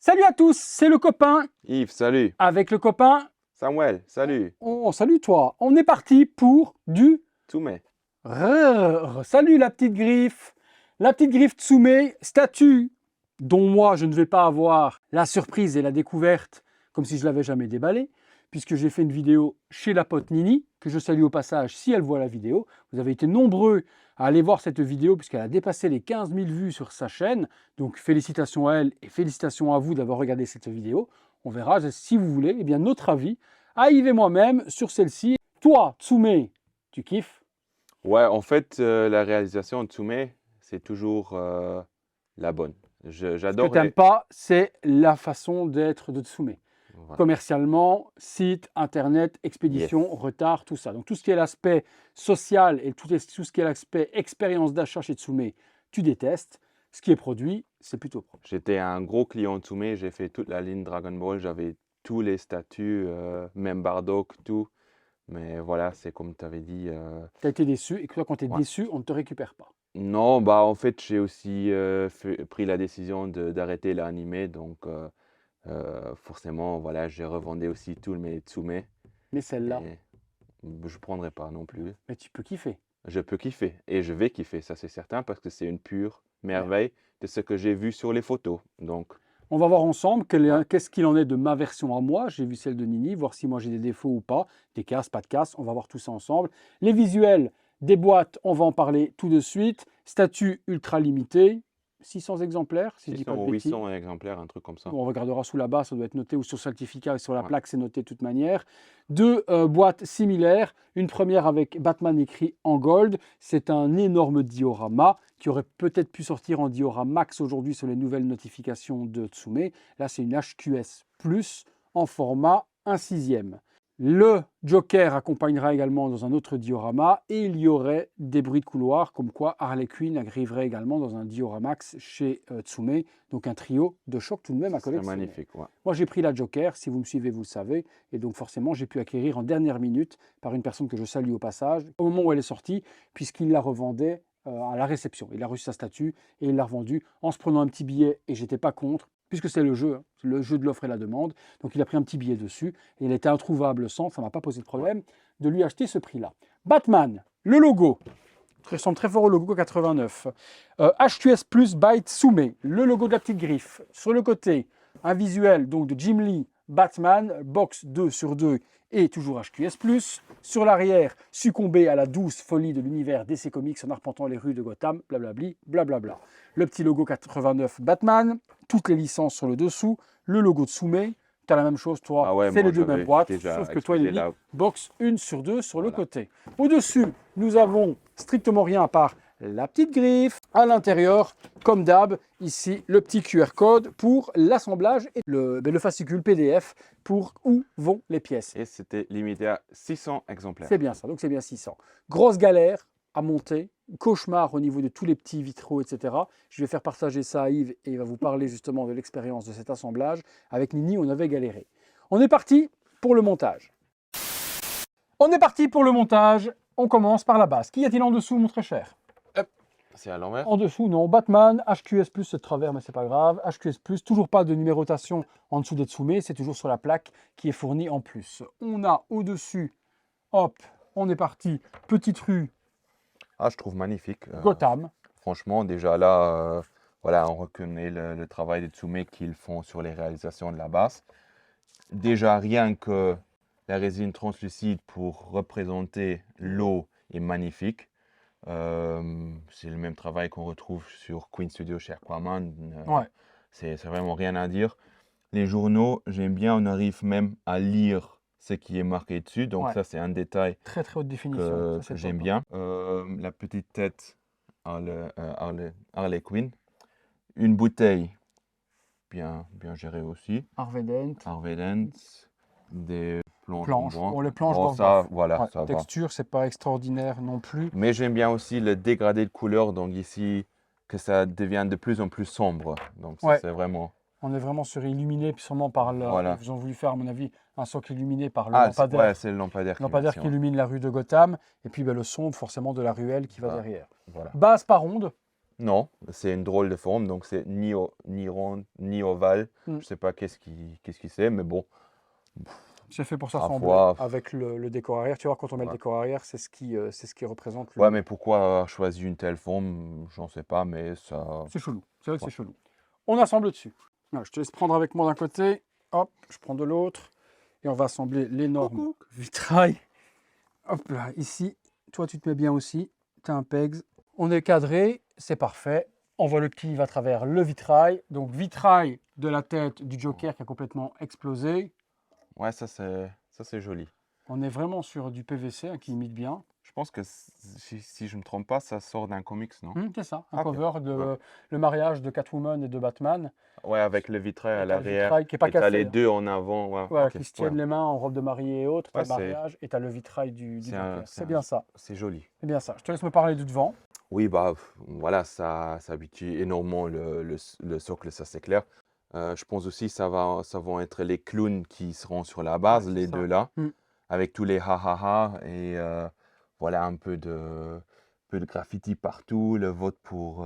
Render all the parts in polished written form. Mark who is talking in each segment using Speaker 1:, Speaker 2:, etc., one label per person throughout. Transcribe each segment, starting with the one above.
Speaker 1: Salut à tous, c'est le copain
Speaker 2: Yves, salut.
Speaker 1: avec le copain.
Speaker 2: Samuel, salut.
Speaker 1: Salut toi. On est parti pour du
Speaker 2: Tsume.
Speaker 1: Salut la petite griffe. La petite griffe Tsume, statue dont moi je ne vais pas avoir la surprise et la découverte comme si je l'avais jamais déballée, puisque j'ai fait une vidéo chez la pote Nini, que je salue au passage si elle voit la vidéo. Vous avez été nombreux à aller voir cette vidéo puisqu'elle a dépassé les 15 000 vues sur sa chaîne. Donc félicitations à elle et félicitations à vous d'avoir regardé cette vidéo. On verra, si vous voulez, eh bien, notre avis à Yves et moi-même sur celle-ci. Toi, Tsume, tu kiffes?
Speaker 2: Ouais, en fait, la réalisation de Tsume, c'est toujours la bonne.
Speaker 1: Ce que
Speaker 2: J'adore
Speaker 1: tu n'aimes pas, c'est la façon d'être de Tsume.
Speaker 2: Voilà.
Speaker 1: Commercialement, site, internet, expédition,
Speaker 2: Yes.
Speaker 1: retard, tout ça. Donc tout ce qui est l'aspect social et tout ce qui est l'aspect expérience d'achat chez Tsume, tu détestes. Ce qui est produit, c'est plutôt propre.
Speaker 2: J'étais un gros client de Tsume, j'ai fait toute la ligne Dragon Ball, j'avais tous les statuts, même Bardock, tout. Mais voilà, c'est comme tu avais dit.
Speaker 1: Tu as été déçu et que toi, quand tu es
Speaker 2: Ouais.
Speaker 1: déçu, on ne te récupère pas.
Speaker 2: Non, bah en fait, j'ai aussi pris la décision d'arrêter l'anime, donc forcément, voilà, j'ai revendé aussi tous mes Tsume.
Speaker 1: Mais celle-là,
Speaker 2: Et je prendrai pas non plus.
Speaker 1: mais tu peux kiffer.
Speaker 2: Je peux kiffer et je vais kiffer, ça c'est certain, parce que c'est une pure merveille de ce que j'ai vu sur les photos. Donc,
Speaker 1: On va voir ensemble qu'est-ce qu'il en est de ma version à moi. J'ai vu celle de Nini, voir si moi j'ai des défauts ou pas, des casses, pas de casses. On va voir tout ça ensemble. Les visuels des boîtes, on va en parler tout de suite. Statut ultra limité, 600 exemplaires, si je dis pas
Speaker 2: 600
Speaker 1: de
Speaker 2: ou
Speaker 1: bêtises.
Speaker 2: 800 exemplaires, un truc comme ça.
Speaker 1: On regardera sous la base, ça doit être noté, ou sur le certificat et sur la
Speaker 2: Ouais.
Speaker 1: plaque, c'est noté de toute manière. Deux boîtes similaires, une première avec Batman écrit en gold. C'est un énorme diorama qui aurait peut-être pu sortir en diorama max aujourd'hui sur les nouvelles notifications de Tsume. Là, c'est une HQS Plus en format 1/6. Le Joker accompagnera également dans un autre diorama et il y aurait des bruits de couloir comme quoi Harley Quinn arriverait également dans un dioramax chez Tsume. Donc un trio de choc tout de même à
Speaker 2: C'est
Speaker 1: collectionner.
Speaker 2: magnifique, ouais.
Speaker 1: Moi j'ai pris la Joker, si vous me suivez vous le savez, et donc forcément j'ai pu acquérir en dernière minute par une personne que je salue au passage, au moment où elle est sortie, puisqu'il la revendait à la réception. Il a reçu sa statue et il l'a revendue en se prenant un petit billet, et j'étais pas contre, puisque c'est le jeu, c'est le jeu de l'offre et la demande. Donc il a pris un petit billet dessus, et il était introuvable sans, ça ne m'a pas posé de problème de lui acheter ce prix-là. Batman, le logo, ressemble très fort au logo 89. HQS Plus by Tsume, le logo de la petite griffe. Sur le côté, un visuel donc de Jim Lee, Batman, box 2/2 et toujours HQS Plus. Sur l'arrière, succomber à la douce folie de l'univers DC Comics en arpentant les rues de Gotham, blablabli, blablabla. Le petit logo 89 Batman, toutes les licences sur le dessous, le logo de Tsume. Tu as la même chose, toi,
Speaker 2: Ah ouais,
Speaker 1: c'est
Speaker 2: moi,
Speaker 1: les deux mêmes
Speaker 2: j'avais
Speaker 1: boîtes,
Speaker 2: déjà
Speaker 1: sauf que toi, il est
Speaker 2: exposé
Speaker 1: mis
Speaker 2: là.
Speaker 1: box 1/2 sur le
Speaker 2: Voilà.
Speaker 1: côté. Au-dessus, nous avons strictement rien à part la petite griffe. À l'intérieur, comme d'hab, ici, le petit QR code pour l'assemblage et le fascicule PDF pour où vont les pièces.
Speaker 2: Et c'était limité à 600 exemplaires.
Speaker 1: C'est bien ça, donc c'est bien 600. Grosse galère à monter, cauchemar au niveau de tous les petits vitraux, etc. Je vais faire partager ça à Yves et il va vous parler justement de l'expérience de cet assemblage. Avec Nini, on avait galéré. On est parti pour le montage. On est parti pour le montage. On commence par la base. Qu'y a-t-il en dessous, mon très cher?
Speaker 2: C'est à l'envers.
Speaker 1: En dessous, non. Batman, HQS+, c'est de travers, mais c'est pas grave. HQS+, toujours pas de numérotation en dessous des Tsume, c'est toujours sur la plaque qui est fournie en plus. On a au-dessus, hop, on est parti, petite rue,
Speaker 2: Ah, je trouve magnifique.
Speaker 1: Gotham.
Speaker 2: Franchement, déjà là, voilà, on reconnaît le travail des Tsume qu'ils font sur les réalisations de la base. Déjà, rien que la résine translucide pour représenter l'eau est magnifique. C'est le même travail qu'on retrouve sur Queen Studio chez Aquaman.
Speaker 1: Ouais.
Speaker 2: C'est vraiment rien à dire. Les journaux, j'aime bien, on arrive même à lire ce qui est marqué dessus. Donc
Speaker 1: Ouais.
Speaker 2: ça, c'est un détail
Speaker 1: Très très haute définition.
Speaker 2: que
Speaker 1: Ça, c'est
Speaker 2: j'aime
Speaker 1: top.
Speaker 2: bien. La petite tête Harley Quinn. Une bouteille bien gérée aussi.
Speaker 1: Harvey Dent.
Speaker 2: Harvey Dent. Des planches.
Speaker 1: Planches.
Speaker 2: en bois.
Speaker 1: Bon, les planches,
Speaker 2: Bon,
Speaker 1: bof,
Speaker 2: ça,
Speaker 1: bof.
Speaker 2: voilà,
Speaker 1: Ouais,
Speaker 2: ça va.
Speaker 1: texture, c'est pas extraordinaire non plus.
Speaker 2: Mais j'aime bien aussi le dégradé de couleur. Donc ici, que ça devient de plus en plus sombre. Donc ça,
Speaker 1: Ouais.
Speaker 2: c'est vraiment...
Speaker 1: On est vraiment sur illuminé, puis sûrement par le.
Speaker 2: Voilà.
Speaker 1: Ils ont voulu faire, à mon avis, un socle illuminé par le
Speaker 2: Ah,
Speaker 1: lampadaire.
Speaker 2: ouais, c'est le lampadaire qui
Speaker 1: Lampadaire qui illumine la rue de Gotham, et puis le sombre forcément de la ruelle qui va
Speaker 2: Ah.
Speaker 1: derrière.
Speaker 2: Voilà.
Speaker 1: Base par onde,
Speaker 2: Non, c'est une drôle de forme, donc c'est ni rond, ni ovale.
Speaker 1: Mm.
Speaker 2: Je sais pas qu'est-ce qui c'est, mais bon,
Speaker 1: C'est fait pour s'assembler
Speaker 2: parfois,
Speaker 1: avec le décor arrière. Tu vois, quand on met le
Speaker 2: ouais.
Speaker 1: décor arrière, c'est ce qui représente
Speaker 2: Ouais,
Speaker 1: le.
Speaker 2: mais pourquoi avoir choisi une telle forme, j'en sais pas, mais ça,
Speaker 1: C'est chelou. C'est vrai que
Speaker 2: ouais.
Speaker 1: c'est chelou. On assemble dessus. Voilà, je te laisse prendre avec moi d'un côté. Hop, je prends de l'autre. Et on va assembler l'énorme
Speaker 2: Coucou.
Speaker 1: vitrail. Hop là, ici. Toi, tu te mets bien aussi. Tu as un pegs. On est cadré. C'est parfait. On voit le petit va à travers le vitrail. Donc, vitrail de la tête du Joker qui a complètement explosé.
Speaker 2: Ouais, ça c'est joli.
Speaker 1: On est vraiment sur du PVC hein, qui imite bien.
Speaker 2: Je pense que si je me trompe pas, ça sort d'un comics, non?
Speaker 1: C'est ça, un
Speaker 2: Ah, ok.
Speaker 1: cover
Speaker 2: Ouais.
Speaker 1: de le mariage de Catwoman et de Batman.
Speaker 2: Ouais, avec le vitrail à
Speaker 1: Et t'as le
Speaker 2: l'arrière,
Speaker 1: vitrail qui n'est pas
Speaker 2: et t'as les
Speaker 1: cassé, hein.
Speaker 2: deux en avant. Ouais,
Speaker 1: Voilà,
Speaker 2: ok.
Speaker 1: qui se
Speaker 2: Ouais,
Speaker 1: tiennent les mains en robe de mariée et autres. T'as
Speaker 2: ouais,
Speaker 1: le mariage et t'as le vitrail du Joker.
Speaker 2: c'est
Speaker 1: C'est bien ça.
Speaker 2: c'est joli.
Speaker 1: C'est bien ça. Je te laisse me parler du devant.
Speaker 2: Oui, bah voilà, ça habitue énormément le socle, ça c'est clair. Je pense aussi ça vont être les clowns qui seront sur la
Speaker 1: Ouais,
Speaker 2: base,
Speaker 1: c'est
Speaker 2: les
Speaker 1: ça.
Speaker 2: deux là,
Speaker 1: Mm.
Speaker 2: avec tous les ha ha ha et voilà un peu de graffiti partout, le vote pour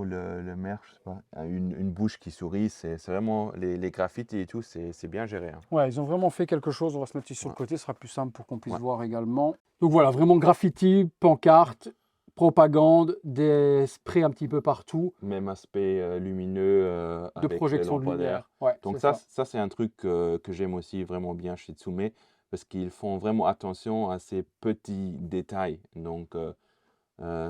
Speaker 2: le maire, je sais pas, une bouche qui sourit, c'est vraiment les graffitis et tout, c'est bien géré, hein.
Speaker 1: Ouais, ils ont vraiment fait quelque chose. On va se mettre ici sur le
Speaker 2: Ouais,
Speaker 1: côté, ce sera plus simple pour qu'on puisse
Speaker 2: ouais.
Speaker 1: voir également. Donc voilà, vraiment graffiti, pancarte, propagande, des sprays un petit peu partout,
Speaker 2: Même aspect lumineux
Speaker 1: de
Speaker 2: avec les
Speaker 1: projection de
Speaker 2: lampadaires.
Speaker 1: lumière. Ouais,
Speaker 2: Donc
Speaker 1: c'est ça.
Speaker 2: ça c'est un truc que j'aime aussi vraiment bien chez Tsume, parce qu'ils font vraiment attention à ces petits détails. Donc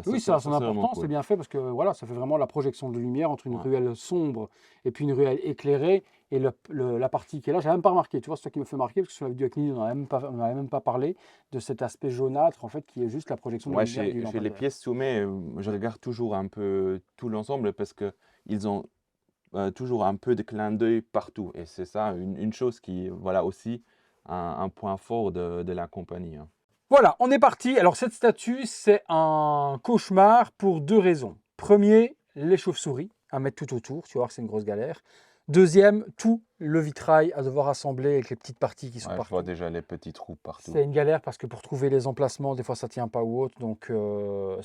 Speaker 1: Oui, ça a
Speaker 2: ça
Speaker 1: son
Speaker 2: c'est vraiment
Speaker 1: importance, c'est
Speaker 2: cool.
Speaker 1: bien fait parce que voilà, ça fait vraiment la projection de lumière entre une
Speaker 2: Ouais.
Speaker 1: ruelle sombre et puis une ruelle éclairée. Et la partie qui est là, j'ai même pas remarqué. Tu vois, c'est ça qui me fait marquer parce que sur la vidéo avec Nid, on n'avait même pas parlé de cet aspect jaunâtre en fait qui est juste la projection de
Speaker 2: Ouais,
Speaker 1: lumière du
Speaker 2: chez les
Speaker 1: lampadaire.
Speaker 2: pièces Tsume, je regarde toujours un peu tout l'ensemble parce que ils ont toujours un peu de clin d'œil partout. Et c'est ça une chose qui, voilà aussi un point fort de la compagnie, hein.
Speaker 1: Voilà, on est parti. Alors cette statue, c'est un cauchemar pour deux raisons. Premier, les chauves-souris à mettre tout autour, tu vois que c'est une grosse galère. Deuxième, tout le vitrail à devoir assembler avec les petites parties qui sont
Speaker 2: Ouais, je vois
Speaker 1: partout.
Speaker 2: déjà les petits trous partout.
Speaker 1: C'est une galère parce que pour trouver les emplacements, des fois ça tient pas ou autre. Donc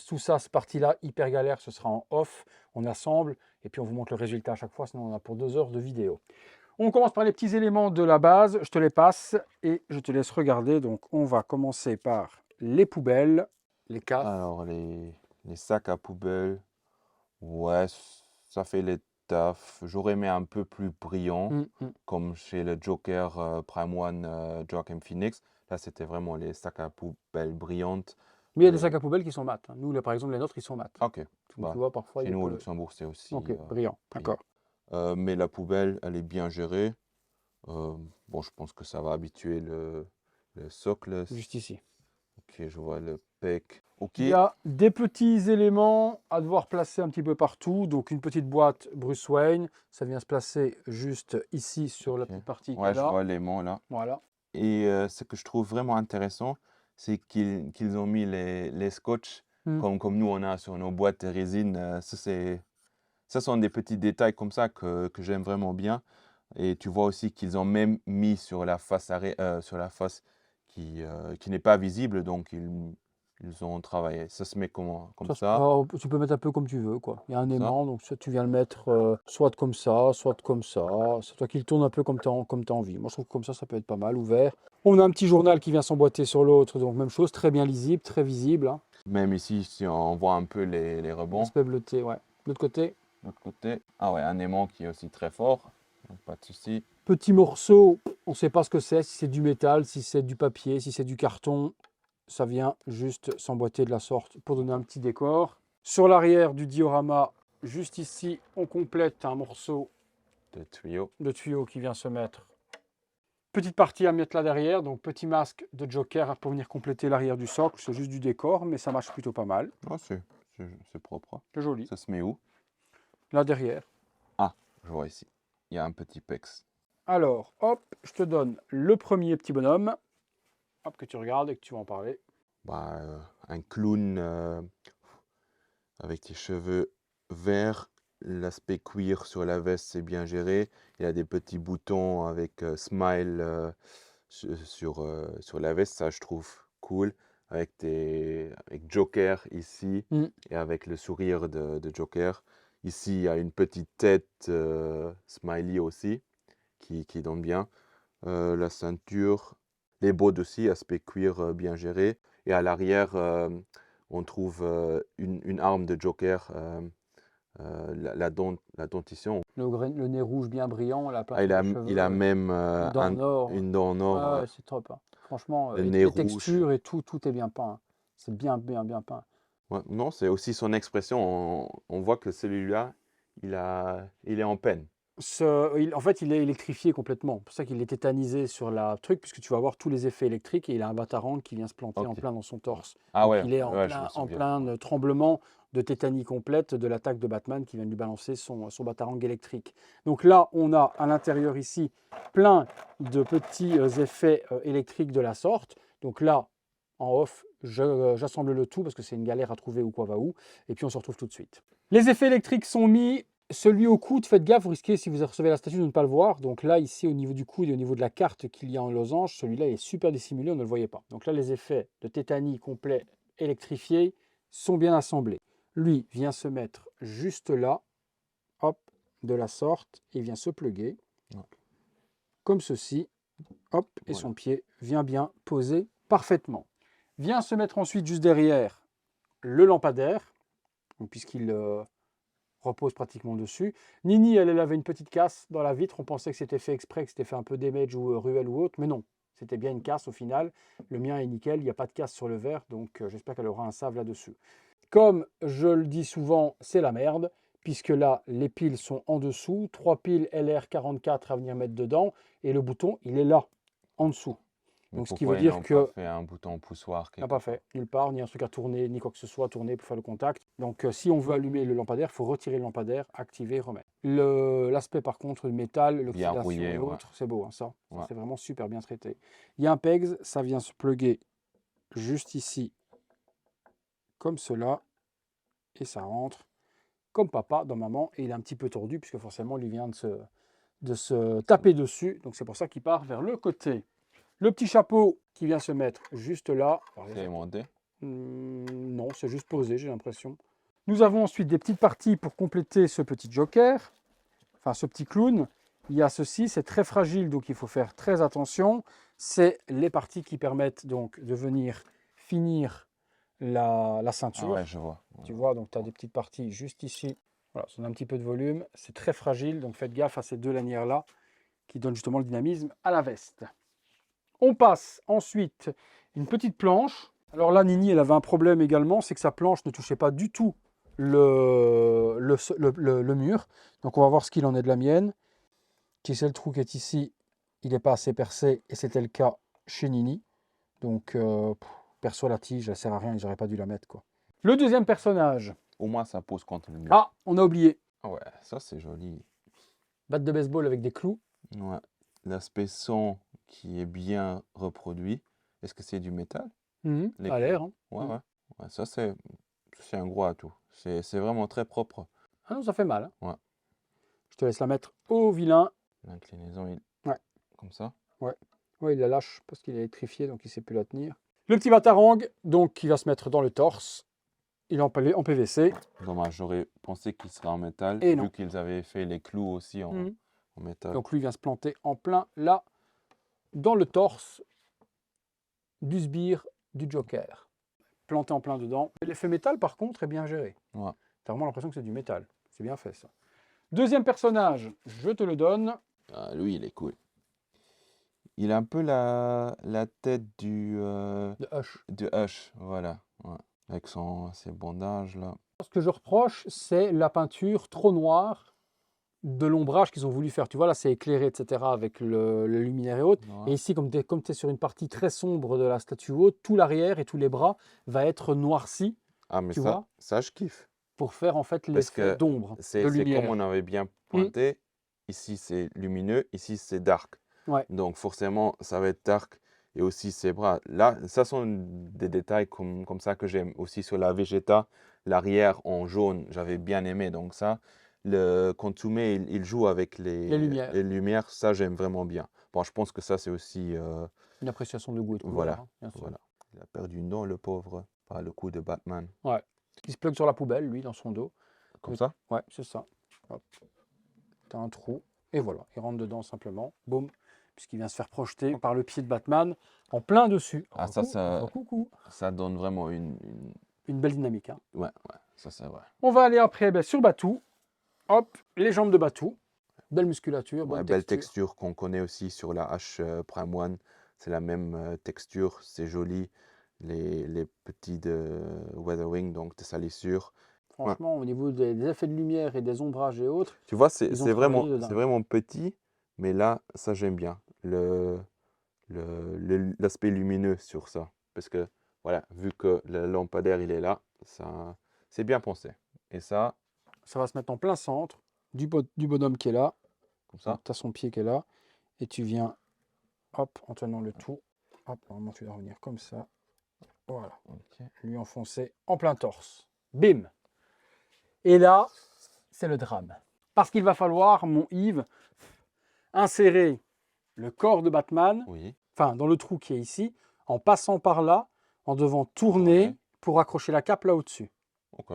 Speaker 1: tout ça, cette partie-là, hyper galère, ce sera en off. On assemble et puis on vous montre le résultat à chaque fois, sinon on a pour 2 heures de vidéo. On commence par les petits éléments de la base. Je te les passe et je te laisse regarder. Donc on va commencer par les poubelles, les CAF.
Speaker 2: Alors, les sacs à poubelle, ouais, ça fait les taf. J'aurais aimé un peu plus brillant,
Speaker 1: Mm.
Speaker 2: comme chez le Joker Prime One Joaquin Phoenix. Là, c'était vraiment les sacs à poubelle brillantes.
Speaker 1: Mais il y a des
Speaker 2: Les-
Speaker 1: sacs à poubelle qui sont mat, hein. Nous, là, par exemple, les nôtres, ils sont mat.
Speaker 2: Ah, ok,
Speaker 1: Donc tu
Speaker 2: bah,
Speaker 1: vois, parfois,
Speaker 2: chez
Speaker 1: il
Speaker 2: nous au
Speaker 1: peut.
Speaker 2: Luxembourg, c'est aussi
Speaker 1: Ok, brillant,
Speaker 2: brillant.
Speaker 1: d'accord.
Speaker 2: Mais la poubelle, elle est bien gérée. Euh, bon, je pense que ça va habituer le socle.
Speaker 1: Juste ici.
Speaker 2: Ok, je vois le pec. Ok,
Speaker 1: Il y a des petits éléments à devoir placer un petit peu partout. Donc une petite boîte Bruce Wayne, ça vient se placer juste ici sur la
Speaker 2: ok.
Speaker 1: petite partie qui est
Speaker 2: Ouais, je
Speaker 1: là.
Speaker 2: vois l'aimant là.
Speaker 1: Voilà.
Speaker 2: Et ce que je trouve vraiment intéressant, c'est qu'ils ont mis les scotch
Speaker 1: Mm.
Speaker 2: comme nous on a sur nos boîtes de résine. Ça sont des petits détails comme ça que j'aime vraiment bien. Et tu vois aussi qu'ils ont même mis sur la face, sur la face qui n'est pas visible, donc ils ont travaillé. Ça se met comme ça,
Speaker 1: Tu peux mettre un peu comme tu veux, quoi. Il y a un
Speaker 2: comme ça.
Speaker 1: aimant, donc soit tu viens le mettre soit comme ça, soit comme ça. C'est toi qui le tourne un peu comme tu as envie. Moi, je trouve que comme ça peut être pas mal, ouvert. On a un petit journal qui vient s'emboîter sur l'autre, donc même chose, très bien lisible, très visible, hein.
Speaker 2: Même ici, si on voit un peu les rebonds.
Speaker 1: L'aspect bleuté, ouais. De l'autre côté,
Speaker 2: De l'autre côté, ah ouais, un aimant qui est aussi très fort, donc pas de souci.
Speaker 1: petit morceau, on ne sait pas ce que c'est, si c'est du métal, si c'est du papier, si c'est du carton. Ça vient juste s'emboîter de la sorte pour donner un petit décor. Sur l'arrière du diorama, juste ici, on complète un morceau
Speaker 2: De tuyau.
Speaker 1: de tuyau qui vient se mettre. Petite partie à mettre là derrière, donc petit masque de Joker pour venir compléter l'arrière du socle. C'est juste du décor, mais ça marche plutôt pas mal.
Speaker 2: Ah, c'est propre, hein.
Speaker 1: C'est joli.
Speaker 2: Ça se met où?
Speaker 1: Là derrière.
Speaker 2: Ah, je vois ici. Il y a un petit pex.
Speaker 1: Alors, hop, je te donne le premier petit bonhomme. Hop, que tu regardes et que tu vas en parler.
Speaker 2: Bah, un clown avec des cheveux verts. L'aspect cuir sur la veste, c'est bien géré. Il y a des petits boutons avec smile sur la veste. Ça, je trouve cool. avec Joker ici
Speaker 1: Mm.
Speaker 2: et avec le sourire de Joker. Ici, il y a une petite tête smiley aussi qui donne bien. La ceinture, les bottes aussi, aspect cuir bien géré. Et à l'arrière, on trouve une arme de Joker, la dentition.
Speaker 1: Le nez rouge bien brillant, la
Speaker 2: Ah,
Speaker 1: peinture des cheveux,
Speaker 2: il a même
Speaker 1: une dent en or.
Speaker 2: une dent en or,
Speaker 1: Ouais, c'est top, hein. Franchement,
Speaker 2: le nez
Speaker 1: les
Speaker 2: rouge.
Speaker 1: textures et tout, tout est bien peint, hein. C'est bien, bien, bien peint.
Speaker 2: Ouais, non, c'est aussi son expression. On voit que celui-là, il est en peine.
Speaker 1: En fait, il est électrifié complètement. C'est pour ça qu'il est tétanisé sur la truc, puisque tu vas voir tous les effets électriques et il a un batarang qui vient se planter en
Speaker 2: Ok.
Speaker 1: plein dans son torse.
Speaker 2: Ah
Speaker 1: Donc
Speaker 2: ouais,
Speaker 1: il est
Speaker 2: ouais, je me
Speaker 1: en
Speaker 2: souviens.
Speaker 1: plein tremblement de tétanie complète de l'attaque de Batman qui vient de lui balancer son batarang électrique. Donc là, on a à l'intérieur ici plein de petits effets électriques de la sorte. Donc là, en off, j'assemble le tout parce que c'est une galère à trouver où quoi va où. Et puis on se retrouve tout de suite. Les effets électriques sont mis. Celui au coude, faites gaffe, vous risquez, si vous recevez la statue, de ne pas le voir. Donc là, ici, au niveau du coude et au niveau de la carte qu'il y a en losange, celui-là est super dissimulé, on ne le voyait pas. Donc là, les effets de tétanie complet électrifié sont bien assemblés. Lui vient se mettre juste là, hop, de la sorte, il vient se pluguer,
Speaker 2: Ouais.
Speaker 1: comme ceci, hop, et
Speaker 2: Voilà.
Speaker 1: son pied vient bien poser parfaitement. Vient se mettre ensuite juste derrière le lampadaire, puisqu'il repose pratiquement dessus. Nini, elle avait une petite casse dans la vitre. On pensait que c'était fait exprès, que c'était fait un peu damage ou ruelle ou autre, mais non. C'était bien une casse au final. Le mien est nickel, il n'y a pas de casse sur le verre, donc j'espère qu'elle aura un save là-dessus. Comme je le dis souvent, c'est la merde, puisque là, les piles sont en dessous. 3 piles LR44 à venir mettre dedans, et le bouton, il est là, en dessous.
Speaker 2: Mais
Speaker 1: Donc ce qui veut
Speaker 2: pourquoi ils
Speaker 1: dire
Speaker 2: n'ont pas
Speaker 1: que
Speaker 2: fait un bouton poussoir
Speaker 1: n'a
Speaker 2: quelque
Speaker 1: pas
Speaker 2: part?
Speaker 1: fait, nulle part, ni un truc à tourner, ni quoi que ce soit à tourner pour faire le contact. Donc si on veut allumer le lampadaire, il faut retirer le lampadaire, activer, remettre. L'aspect par contre, le métal,
Speaker 2: Bien
Speaker 1: l'oxydation
Speaker 2: rouillé,
Speaker 1: et
Speaker 2: ouais.
Speaker 1: autres, c'est beau, hein, ça
Speaker 2: Ouais.
Speaker 1: c'est vraiment super bien traité. Il y a un PEGS, ça vient se plugger juste ici, comme cela, et ça rentre comme papa dans maman, et il est un petit peu tordu, puisque forcément, il vient de se taper dessus, donc c'est pour ça qu'il part vers le côté. Le petit chapeau qui vient se mettre juste là.
Speaker 2: C'est aimanté.
Speaker 1: Non, c'est juste posé, j'ai l'impression. Nous avons ensuite des petites parties pour compléter ce petit joker, enfin ce petit clown. Il y a ceci, c'est très fragile, donc il faut faire très attention. C'est les parties qui permettent donc de venir finir la
Speaker 2: Ah
Speaker 1: ceinture.
Speaker 2: ouais, je vois.
Speaker 1: Tu vois, donc tu as des petites parties juste ici. Voilà, ça donne un petit peu de volume. C'est très fragile, donc faites gaffe à ces deux lanières-là qui donnent justement le dynamisme à la veste. On passe ensuite une petite planche. Alors là, Nini, elle avait un problème également, c'est que sa planche ne touchait pas du tout le mur. Donc on va voir ce qu'il en est de la mienne. Qui c'est le trou qui est ici, il n'est pas assez percé et c'était le cas chez Nini. Donc perso, la tige, elle sert à rien, ils n'auraient pas dû la mettre, quoi. Le deuxième personnage.
Speaker 2: Au moins, ça pose contre le mur.
Speaker 1: Ah, on a oublié.
Speaker 2: Ah ouais, ça c'est joli.
Speaker 1: Batte de baseball avec des clous.
Speaker 2: Ouais. L'aspect son qui est bien reproduit. Est-ce que c'est du métal? Les
Speaker 1: À l'air, hein.
Speaker 2: Ouais, ouais. Ouais, ça c'est un gros atout. C'est vraiment très propre.
Speaker 1: Ah non, ça fait mal, hein.
Speaker 2: Ouais.
Speaker 1: Je te laisse la mettre au vilain.
Speaker 2: L'inclinaison,
Speaker 1: Ouais.
Speaker 2: comme ça.
Speaker 1: Ouais, il la lâche parce qu'il est électrifié, donc il ne sait plus la tenir. Le petit batarang, donc, qui va se mettre dans le torse. Il est en PVC.
Speaker 2: Dommage, j'aurais pensé qu'il serait en métal,
Speaker 1: Et
Speaker 2: vu
Speaker 1: non.
Speaker 2: qu'ils avaient fait les clous aussi en métal.
Speaker 1: Donc lui vient se planter en plein là, dans le torse du sbire du Joker. Planté en plein dedans. L'effet métal, par contre, est bien géré.
Speaker 2: Ouais.
Speaker 1: Tu as vraiment l'impression que c'est du métal. C'est bien fait, ça. Deuxième personnage, je te le donne.
Speaker 2: Ah, lui, il est cool. Il a un peu la tête
Speaker 1: De Hush.
Speaker 2: de Hush, voilà. Ouais. Avec ses bandages là.
Speaker 1: Ce que je reproche, c'est la peinture trop noire de l'ombrage qu'ils ont voulu faire. Tu vois, là, c'est éclairé, etc., avec le luminaire et autres.
Speaker 2: Ouais.
Speaker 1: Et ici, comme tu es sur une partie très sombre de la statue haute, tout l'arrière et tous les bras va être noirci.
Speaker 2: Ah, mais
Speaker 1: tu vois,
Speaker 2: ça, je kiffe.
Speaker 1: pour faire en fait
Speaker 2: Parce
Speaker 1: l'effet
Speaker 2: que
Speaker 1: d'ombre,
Speaker 2: c'est
Speaker 1: de
Speaker 2: comme
Speaker 1: lumière.
Speaker 2: on avait bien pointé. Ici, c'est lumineux. Ici, c'est dark.
Speaker 1: Ouais.
Speaker 2: Donc, forcément, ça va être dark. Et aussi ses bras. Là, ça sont des détails comme ça que j'aime. Aussi sur la Vegeta, l'arrière en jaune, j'avais bien aimé. Donc ça, quand Tsume, il joue avec les lumières, ça j'aime vraiment bien. Bon, je pense que ça c'est aussi...
Speaker 1: Une appréciation de goût et de couleur,
Speaker 2: voilà,
Speaker 1: hein, bien sûr.
Speaker 2: voilà. Il a perdu une dent, le pauvre, par le coup de Batman.
Speaker 1: Ouais. Il se plug sur la poubelle, lui, dans son dos.
Speaker 2: Comme ça?
Speaker 1: Ouais, c'est ça. Hop. T'as un trou. Et voilà, il rentre dedans simplement. Boum. Puisqu'il vient se faire projeter par le pied de Batman en plein dessus.
Speaker 2: Ah, ça,
Speaker 1: Coucou.
Speaker 2: ça donne vraiment
Speaker 1: Une belle dynamique. Hein.
Speaker 2: Ouais, ça c'est vrai.
Speaker 1: On va aller après sur Batou. Hop, les jambes de Batou. Belle musculature,
Speaker 2: Ouais,
Speaker 1: bonne
Speaker 2: belle
Speaker 1: texture.
Speaker 2: texture qu'on connaît aussi sur la hache Prime One. C'est la même texture, c'est joli. Les petits de weathering, donc de salissure.
Speaker 1: Franchement, au niveau des effets de lumière et des ombrages et autres,
Speaker 2: Tu vois,
Speaker 1: ils ont travaillé de dingue.
Speaker 2: c'est vraiment petit, mais là, ça j'aime bien. L'aspect lumineux sur ça. Parce que, voilà, vu que le lampadaire il est là, ça, c'est bien pensé. Et ça,
Speaker 1: ça va se mettre en plein centre du bonhomme qui est là.
Speaker 2: comme ça.
Speaker 1: Tu as son pied qui est là. Et tu viens, hop, en tenant le tout. Hop, normalement tu dois revenir comme ça. Voilà.
Speaker 2: Ok.
Speaker 1: Lui enfoncer en plein torse. Bim. Et là, c'est le drame. Parce qu'il va falloir, mon Yves, insérer le corps de Batman,
Speaker 2: Oui.
Speaker 1: enfin dans le trou qui est ici, en passant par là, en devant tourner
Speaker 2: Ouais.
Speaker 1: pour accrocher la cape là au-dessus.
Speaker 2: Ok.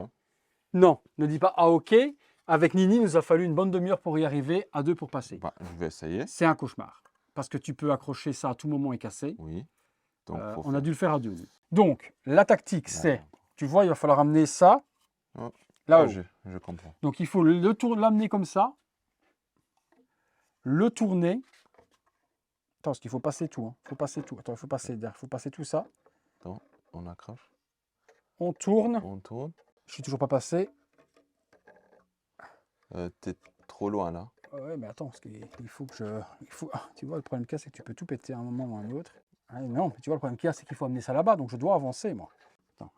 Speaker 1: Non, ne dis pas ah ok. Avec Nini, il nous a fallu une bonne demi-heure pour y arriver, à deux pour passer.
Speaker 2: Bah, je vais essayer.
Speaker 1: C'est un cauchemar. Parce que tu peux accrocher ça à tout moment et casser.
Speaker 2: Oui. Donc,
Speaker 1: On a dû le faire à deux. Donc, la tactique,
Speaker 2: Là.
Speaker 1: c'est, tu vois, il va falloir amener ça
Speaker 2: Oh.
Speaker 1: là-haut.
Speaker 2: Je comprends.
Speaker 1: Donc, il faut l'amener comme ça, le tourner. Attends, parce qu'il faut passer tout. Il faut passer tout. Attends, il faut passer tout ça.
Speaker 2: Attends, on accroche.
Speaker 1: On tourne.
Speaker 2: On tourne.
Speaker 1: Je suis toujours pas passé.
Speaker 2: T'es trop loin là.
Speaker 1: Ouais, mais attends, parce qu'il faut que je... tu vois, le problème qu'il y a, c'est que tu peux tout péter à un moment ou à un autre. Ah, non, mais tu vois, le problème qu'il y a, c'est qu'il faut amener ça là-bas, donc je dois avancer, moi.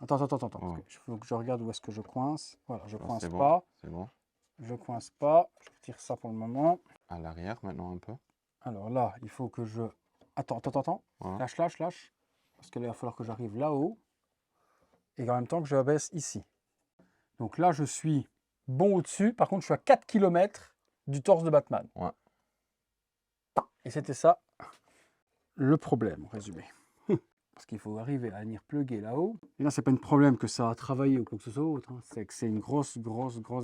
Speaker 1: Attends.
Speaker 2: Ouais.
Speaker 1: Il faut que je regarde où est-ce que je coince. Voilà, je coince
Speaker 2: C'est bon,
Speaker 1: pas.
Speaker 2: c'est bon.
Speaker 1: Je coince pas. Je retire ça pour le moment.
Speaker 2: À l'arrière maintenant un peu.
Speaker 1: Alors là, il faut que je... Attends.
Speaker 2: Ouais.
Speaker 1: Lâche. Parce que là, il va falloir que j'arrive là-haut. Et en même temps que je abaisse ici. Donc là, je suis bon au-dessus. Par contre, je suis à 4 km du torse de Batman.
Speaker 2: Ouais.
Speaker 1: Et c'était ça le problème, en résumé. Parce qu'il faut arriver à venir plugger là-haut. Et là, c'est pas un problème que ça a travaillé ou quoi que ce soit autre. Hein. C'est que c'est une grosse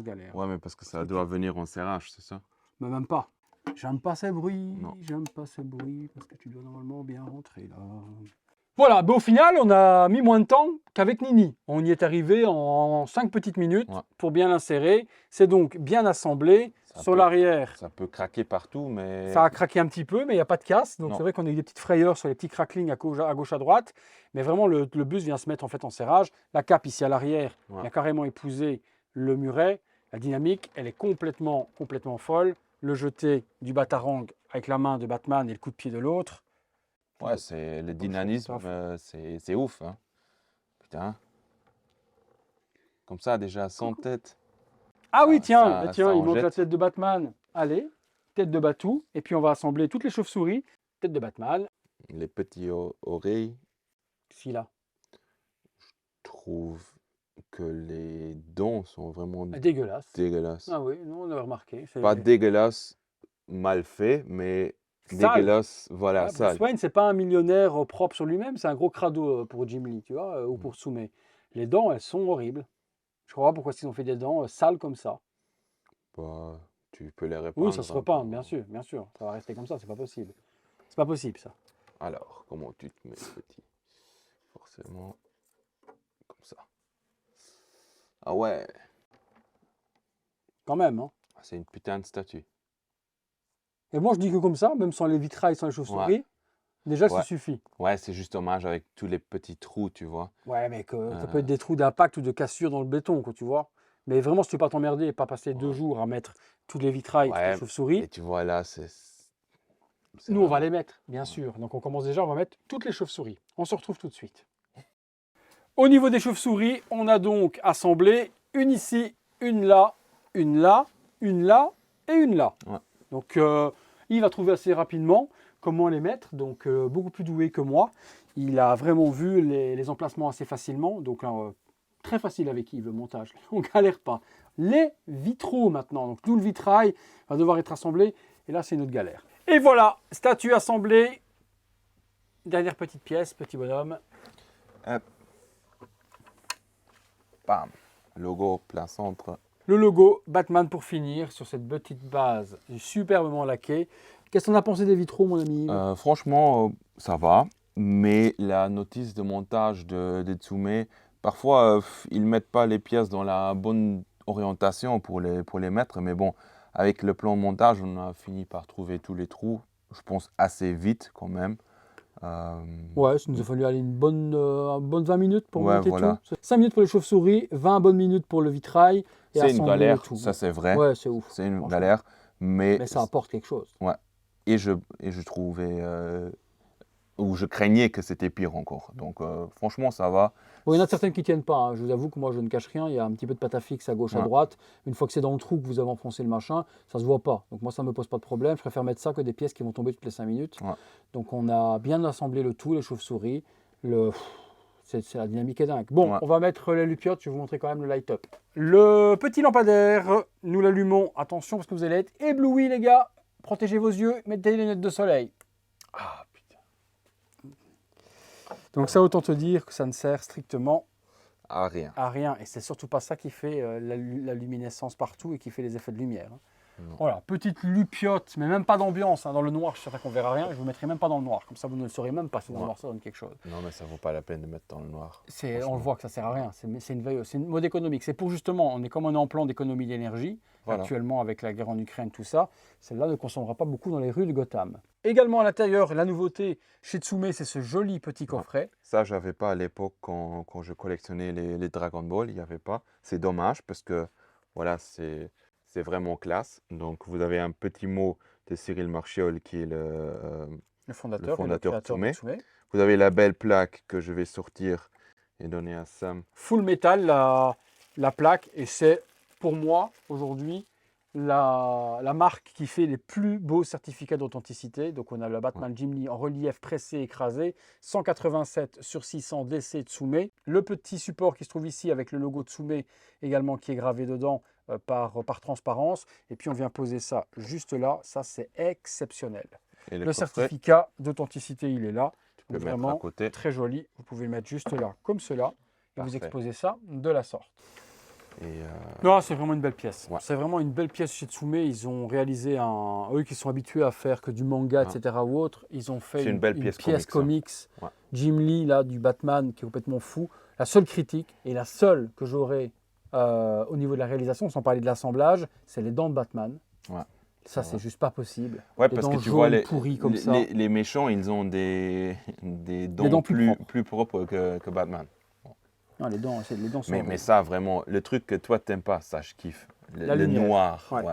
Speaker 1: galère.
Speaker 2: Ouais, mais parce que ça doit venir en serrage, c'est ça?
Speaker 1: Mais même pas. J'aime pas ces bruits.
Speaker 2: Non.
Speaker 1: J'aime pas ces bruits parce que tu dois normalement bien rentrer là. Voilà, ben au final, on a mis moins de temps qu'avec Nini. On y est arrivé en 5 petites minutes pour bien l'insérer. C'est donc bien assemblé. Sur l'arrière,
Speaker 2: ça peut craquer partout, mais...
Speaker 1: ça a craqué un petit peu, mais il n'y a pas de casse. Donc c'est vrai qu'on a eu des petites frayeurs sur les petits cracklings à gauche, à droite. Mais vraiment, le bus vient se mettre en fait en serrage. La cape ici à l'arrière, il a carrément épousé le muret. La dynamique, elle est complètement folle. Le jeté du batarang avec la main de Batman et le coup de pied de l'autre.
Speaker 2: Ouais, c'est le dynamisme, c'est ouf. Hein. Putain. Comme ça, déjà, sans tête.
Speaker 1: Ah oui, tiens,
Speaker 2: ça
Speaker 1: il
Speaker 2: en
Speaker 1: manque la
Speaker 2: jette.
Speaker 1: tête de Batman. Allez, tête de Batou. Et puis on va assembler toutes les chauves-souris. Tête de Batman.
Speaker 2: Les petits oreilles,
Speaker 1: Ici, là.
Speaker 2: je trouve que les dents sont vraiment
Speaker 1: Dégueulasse.
Speaker 2: dégueulasses.
Speaker 1: Ah oui, nous on avait remarqué.
Speaker 2: Pas dégueulasse, mal fait, mais
Speaker 1: sale.
Speaker 2: dégueulasse, voilà,
Speaker 1: Ouais,
Speaker 2: sale.
Speaker 1: Bruce Wayne, c'est pas un millionnaire propre sur lui-même, c'est un gros crado pour Jim Lee, tu vois, ou pour Soumé. Les dents, elles sont horribles. Je crois pas pourquoi ils ont fait des dents sales comme ça.
Speaker 2: Bah, tu peux les repeindre.
Speaker 1: Oui, ça se repeint, bien sûr. Ça va rester comme ça, c'est pas possible. C'est pas possible, ça.
Speaker 2: Alors, comment tu te mets, petit? Forcément, comme ça. Ah ouais,
Speaker 1: Quand même, hein.
Speaker 2: c'est une putain de statue.
Speaker 1: Et moi, je dis que comme ça, même sans les vitrailles, sans les chauves-souris, déjà, ça suffit.
Speaker 2: Ouais, c'est juste dommage avec tous les petits trous, tu vois.
Speaker 1: Ouais, mais ça peut être des trous d'impact ou de cassure dans le béton, quoi, tu vois. Mais vraiment, si tu veux pas t'emmerder et pas passer 2 jours à mettre toutes les vitrailles, toutes les chauves-souris.
Speaker 2: Et tu vois là, c'est
Speaker 1: nous, on va les mettre, bien sûr. Donc, on commence déjà, on va mettre toutes les chauves-souris. On se retrouve tout de suite. Au niveau des chauves-souris, on a donc assemblé une ici, une là, une là, une là et une là.
Speaker 2: Ouais.
Speaker 1: Donc, il va trouver assez rapidement comment les mettre. Donc, beaucoup plus doué que moi. Il a vraiment vu les emplacements assez facilement. Donc, très facile avec Yves, le montage. On galère pas. Les vitraux maintenant. Donc, tout le vitrail va devoir être assemblé. Et là, c'est une autre galère. Et voilà, statue assemblée. Dernière petite pièce, petit bonhomme.
Speaker 2: Hop. Bam. Logo plein centre.
Speaker 1: Le logo Batman pour finir sur cette petite base superbement laquée. Qu'est-ce qu'on a pensé des vitraux, mon ami?
Speaker 2: Franchement, ça va. Mais la notice de montage de Tsume, parfois, ils ne mettent pas les pièces dans la bonne orientation pour les mettre. Mais bon, avec le plan de montage, on a fini par trouver tous les trous. Je pense assez vite quand même.
Speaker 1: Ouais, ça nous a fallu aller une bonne 20 minutes pour
Speaker 2: Ouais,
Speaker 1: monter
Speaker 2: voilà.
Speaker 1: tout. 5 minutes pour les chauves-souris, 20 bonnes minutes pour le vitrail. Et
Speaker 2: C'est une
Speaker 1: assembler
Speaker 2: galère,
Speaker 1: tout.
Speaker 2: ça c'est vrai.
Speaker 1: Ouais, c'est ouf.
Speaker 2: C'est une
Speaker 1: franchement.
Speaker 2: galère. Mais
Speaker 1: ça apporte quelque chose.
Speaker 2: ouais. Et je trouvais, ou je craignais que c'était pire encore. Donc franchement, ça va.
Speaker 1: Bon, il y en a certaines qui ne tiennent pas, hein. Je vous avoue que moi, je ne cache rien. Il y a un petit peu de pâte à fixe à gauche, à
Speaker 2: Ouais.
Speaker 1: droite. Une fois que c'est dans le trou que vous avez enfoncé le machin, ça ne se voit pas. Donc moi, ça ne me pose pas de problème. Je préfère mettre ça que des pièces qui vont tomber toutes les 5 minutes.
Speaker 2: Ouais.
Speaker 1: Donc on a bien assemblé le tout, les chauves-souris. C'est la dynamique est dingue. Bon,
Speaker 2: Ouais.
Speaker 1: on va mettre les lupiotes. Je vais vous montrer quand même le light-up. Le petit lampadaire, nous l'allumons. Attention parce que vous allez être éblouis, les gars. Protégez vos yeux, mettez les lunettes de soleil.
Speaker 2: Ah putain.
Speaker 1: Donc ça, autant te dire que ça ne sert strictement
Speaker 2: Ah, rien.
Speaker 1: à rien. Et c'est surtout pas ça qui fait la luminescence partout et qui fait les effets de lumière. Hein.
Speaker 2: Non.
Speaker 1: Voilà, petite lupiote, mais même pas d'ambiance. Hein. Dans le noir, je suis certain qu'on verra rien. Je vous mettrai même pas dans le noir. Comme ça, vous ne le saurez même pas si dans le
Speaker 2: Ouais.
Speaker 1: noir ça donne quelque chose.
Speaker 2: Non, mais ça vaut pas la peine de mettre dans le noir.
Speaker 1: On
Speaker 2: Franchement.
Speaker 1: le voit que ça sert à rien. C'est une mode économique. C'est pour justement, comme on est en plan d'économie d'énergie,
Speaker 2: Voilà.
Speaker 1: actuellement avec la guerre en Ukraine, tout ça, celle-là ne consommera pas beaucoup dans les rues de Gotham. Également à l'intérieur, la nouveauté chez Tsume, c'est ce joli petit coffret.
Speaker 2: Ça, j'avais pas à l'époque quand je collectionnais les Dragon Ball. Il n'y avait pas. C'est dommage parce que voilà, c'est vraiment classe. Donc, vous avez un petit mot de Cyril Marchiol qui est
Speaker 1: Le fondateur et le
Speaker 2: fondateur
Speaker 1: créateur de
Speaker 2: Tsume.
Speaker 1: Tsume.
Speaker 2: Vous avez la belle plaque que je vais sortir et donner à Sam.
Speaker 1: Full metal, la plaque, et c'est pour moi aujourd'hui la marque qui fait les plus beaux certificats d'authenticité. Donc on a le Batman Jim Lee en relief pressé écrasé, 187 sur 600 DC Tsume. Le petit support qui se trouve ici avec le logo Tsume également qui est gravé dedans par transparence. Et puis on vient poser ça juste là, ça c'est exceptionnel.
Speaker 2: Et
Speaker 1: Le
Speaker 2: coffret,
Speaker 1: certificat d'authenticité il est là.
Speaker 2: tu peux
Speaker 1: Donc
Speaker 2: mettre à
Speaker 1: vraiment
Speaker 2: côté.
Speaker 1: très joli. Vous pouvez le mettre juste là, comme cela. Et vous
Speaker 2: Parfait.
Speaker 1: exposez ça de la sorte.
Speaker 2: Et
Speaker 1: Non, c'est vraiment une belle pièce.
Speaker 2: Ouais.
Speaker 1: C'est vraiment une belle pièce chez Tsume. Ils ont réalisé eux qui sont habitués à faire que du manga, etc. ou autre, ils ont fait
Speaker 2: C'est une belle pièce
Speaker 1: comics.
Speaker 2: Ouais.
Speaker 1: Jim Lee, là, du Batman, qui est complètement fou. La seule critique, et la seule que j'aurais au niveau de la réalisation, sans parler de l'assemblage, c'est les dents de Batman.
Speaker 2: Ouais.
Speaker 1: Ça, c'est juste pas possible.
Speaker 2: ouais,
Speaker 1: Des
Speaker 2: parce
Speaker 1: dents
Speaker 2: que tu vois,
Speaker 1: jaunes pourries comme ça.
Speaker 2: les méchants, ils ont des dents, plus propres que Batman.
Speaker 1: Non, les dents sont
Speaker 2: Mais ça, vraiment, le truc que toi, t'aimes pas, ça, je kiffe.
Speaker 1: La
Speaker 2: Le
Speaker 1: lumière.
Speaker 2: noir,
Speaker 1: Ouais.
Speaker 2: ouais.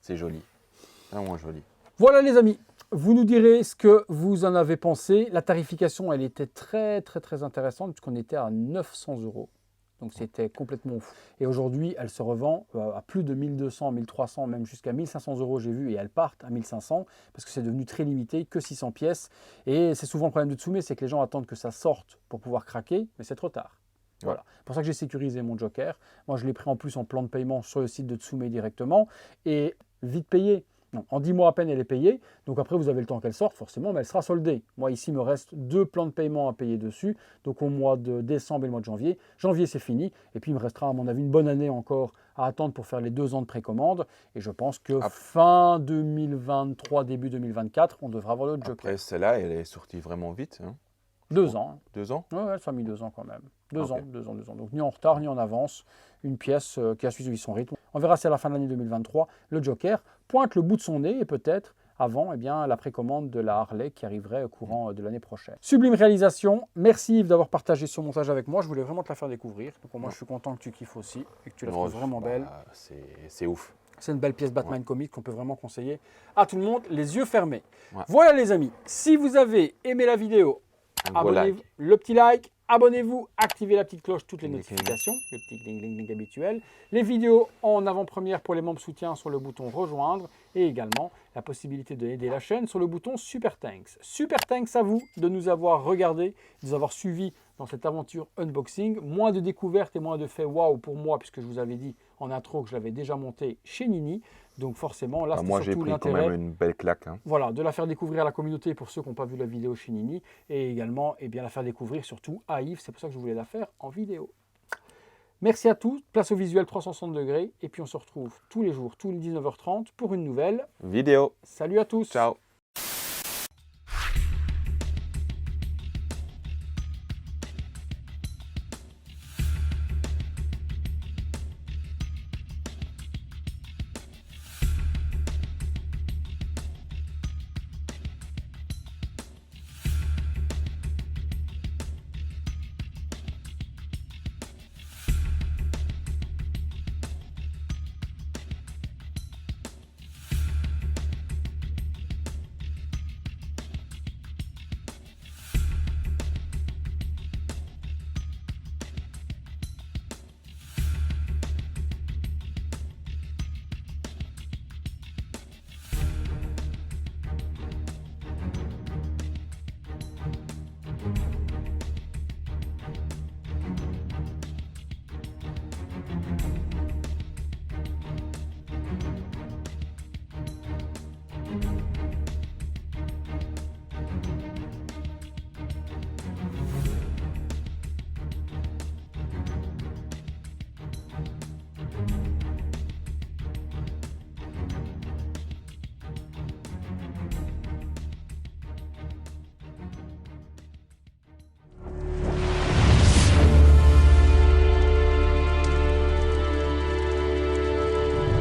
Speaker 2: C'est joli. Vraiment joli.
Speaker 1: Voilà les amis, vous nous direz ce que vous en avez pensé. La tarification, elle était très très très intéressante puisqu'on était à 900 €. Donc c'était complètement fou. Et aujourd'hui, elle se revend à plus de 1200, 1300, même jusqu'à 1500 € j'ai vu, et elles partent à 1500 parce que c'est devenu très limité, que 600 pièces. Et c'est souvent le problème de Tsume, c'est que les gens attendent que ça sorte pour pouvoir craquer, mais c'est trop tard. Voilà. C'est pour ça que j'ai sécurisé mon Joker. Moi, je l'ai pris en plus en plan de paiement sur le site de Tsume directement. Et vite payé. Non, en 10 mois à peine, elle est payée. Donc après, vous avez le temps qu'elle sorte, forcément, mais elle sera soldée. Moi, ici, il me reste 2 plans de paiement à payer dessus. Donc au mois de décembre et le mois de janvier. Janvier, c'est fini. Et puis, il me restera, à mon avis, une bonne année encore à attendre pour faire les 2 ans de précommande. Et je pense que fin 2023, début 2024, on devra avoir le Joker.
Speaker 2: Après, celle-là, elle est sortie vraiment vite. Hein.
Speaker 1: 2 ans.
Speaker 2: 2 ans?
Speaker 1: Ouais, ça a mis 2 ans quand même. 2
Speaker 2: Ok.
Speaker 1: ans. Donc ni en retard ni en avance. Une pièce qui a suivi son rythme. On verra si à la fin de l'année 2023, le Joker pointe le bout de son nez et peut-être avant la précommande de la Harley qui arriverait au courant de l'année prochaine. Sublime réalisation. Merci Yves d'avoir partagé ce montage avec moi. Je voulais vraiment te la faire découvrir. Donc moi, je suis content que tu kiffes aussi et que tu la trouves vraiment belle.
Speaker 2: C'est ouf.
Speaker 1: C'est une belle pièce Batman comique qu'on peut vraiment conseiller à tout le monde, les yeux fermés.
Speaker 2: Ouais.
Speaker 1: Voilà les amis, si vous avez aimé la vidéo,
Speaker 2: Un gros
Speaker 1: abonnez-vous,
Speaker 2: like.
Speaker 1: le petit like, abonnez-vous, activez la petite cloche, toutes les
Speaker 2: Ding,
Speaker 1: notifications, le petit ding ding ding habituel. Les vidéos en avant-première pour les membres soutiens sur le bouton rejoindre et également la possibilité d'aider la chaîne sur le bouton Super Thanks. Super Thanks à vous de nous avoir regardés, de nous avoir suivis dans cette aventure unboxing. Moins de découvertes et moins de faits waouh pour moi puisque je vous avais dit en intro que je l'avais déjà montée chez Nini. Donc forcément, là, c'était
Speaker 2: Moi, j'ai
Speaker 1: surtout
Speaker 2: pris quand
Speaker 1: l'intérêt,
Speaker 2: même une belle claque, hein.
Speaker 1: voilà, de la faire découvrir à la communauté pour ceux qui n'ont pas vu la vidéo chez Nini, et également la faire découvrir surtout à Yves. C'est pour ça que je voulais la faire en vidéo. Merci à tous, place au visuel 360 degrés, et puis on se retrouve tous les jours, tous les 19h30 pour une nouvelle
Speaker 2: Vidéo.
Speaker 1: Salut à tous.
Speaker 2: Ciao.